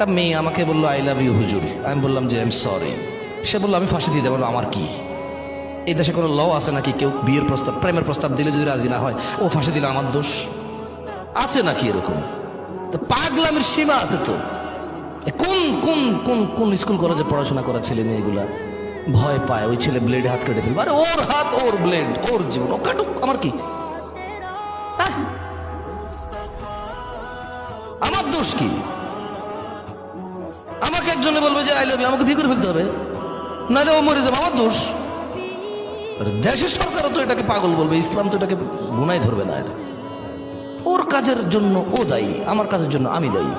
একটা মেয়ে আমাকে বললো আই লাভ ইউ হুজুর। আমি বললাম যে আই এম সরি। সে বললো আমি ফাঁসি দিয়ে দেবো। আমার কি, এই দেশে কোনো ল আছে নাকি কেউ বিয়ের প্রস্তাব, প্রেমের প্রস্তাব দিলে যদি রাজি না হয় ও ফাঁসি দিলে আমার দোষ আছে নাকি? এরকম তো পাগলামের সীমা আছে। তো কোন কোন কোন কোন স্কুল কলেজে পড়াশোনা করা ছেলে মেয়েগুলা ভয় পায় ওই ছেলে ব্লেডে হাত কেটে ফেলবে। আরে ওর হাত, ওর ব্লেড, ওর জীবন, ও কাটুক, আমার কি, আমার দোষ কি? আমাকে একজনে বলবে যে আই লাভ ইউ, আমাকে বিয়ে করে ফেলতে হবে, নাহলে ও মরে যাবে, আমার দোষ। দেশের সরকারও তো এটাকে পাগল বলবে, ইসলাম তো এটাকে গুনায় ধরবে না। এটা ওর কাজের জন্য ও দায়ী, আমার কাজের জন্য আমি দায়ী।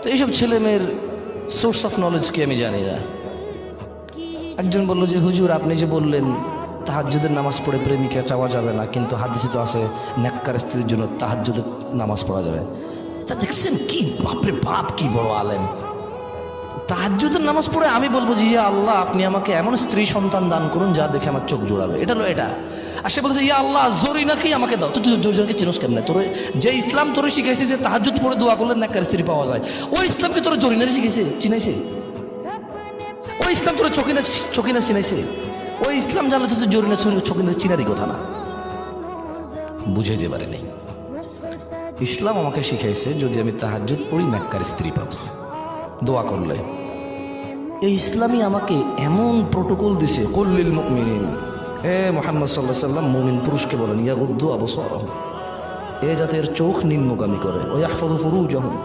তো এইসব ছেলে মেয়ের সোর্স অফ নলেজ কি আমি জানি না। একজন বলল যে হুজুর আপনি যে বললেন তাহাজ্জুদের নামাজ পড়ে প্রেমিকা চাওয়া যাবে না, কিন্তু হাদিসে তো আছে নেককার স্ত্রীর জন্য তাহাজ্জুদের নামাজ পড়া যাবে। তা দেখছেন কি বাপরে বাপ, কি বড় আলেম। তাহাজ্জুদের নামাজ পড়ে আমি বলবো যে ইয়া আল্লাহ আপনি আমাকে এমন স্ত্রী সন্তান দান করুন যা দেখে আমার চোখ জোড়াবে, এটা হলো এটা। আর সে বলছে ইয়া আল্লাহ জরিনাকেই আমাকে দাও। তুই জরিনাকে চিনোস কেমনে? তোর যে ইসলাম তোরে শিখাইছে যে তাহাজ্জুদ পড়ে দোয়া করলে নেককার স্ত্রী পাওয়া যায়, ওই ইসলামকে তোর জরিনারে শিখাইছে, চিনাইছে? ওই ইসলাম তোর চকিনা চিনাইছে? ওই ইসলাম জানলে তো তুই জরিনা চকিনা চিনারই কথা না, বুঝাইতে পারে নাই। ইসলাম আমাকে শিখাইছে যদি আমি তাহাজ্জুদ পড়ি নেককার স্ত্রী পাবো দোয়া করলে। এই ইসলামই আমাকে এমন প্রোটোকল দিছে, কুল্লিল মুমিনিন, হে মুহাম্মদ সাল্লাল্লাহু আলাইহি ওয়াসাল্লাম মুমিন পুরুষকে বলেন ইয়াগুদ্দু আবসারহুম, এ জাতের চোখ নিম্নগামী করে, ওয়া ইয়াহফাযু ফুরুজাহুম,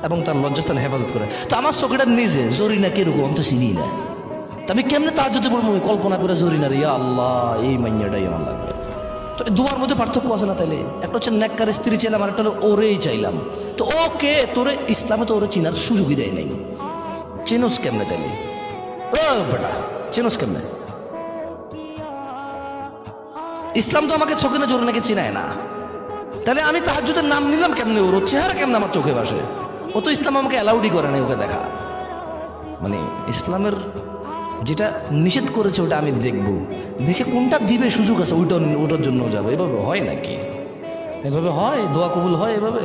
এবং তার লজ্জাস্থান হেফাজত করে। তো আমার চোখটা নিজে জরিনা কিরকম আমি তো চিনি না, তা আমি কেমনে তাহাজ্জুদে পড়বো? কল্পনা করে জরিনার ইয়া আল্লাহ এই মাইয়াটাই আমার লাগবে। তো দুয়ার মধ্যে পার্থক্য আছে না? তাইলে একটা হচ্ছে নেককার স্ত্রী চাইলাম, আর একটা হলো ওরেই চাইলাম। তো ওকে তোরে ইসলামে তো ওরে চিনার সুযোগই দেয় নাই। চিনোস কেমনে তাইলে? ও বেটা চিনোস কেমনে? ইসলাম তো আমাকে চোখে না জোরে নাকি চিনায় না। তাহলে আমি তাহাজ্জুদের নাম নিলাম কেমনে? ওর চেহারা কেমনে আমার চোখে ভাসে? ও তো ইসলাম আমাকে অ্যালাউডই করে না ওকে দেখা। মানে ইসলামের যেটা নিষেধ করেছে ওটা আমি দেখব, দেখে কোনটা দিবে সুযোগ আছে ওইটার জন্য যাবে। এভাবে হয় নাকি? এভাবে হয়? দোয়া কবুল হয় এভাবে?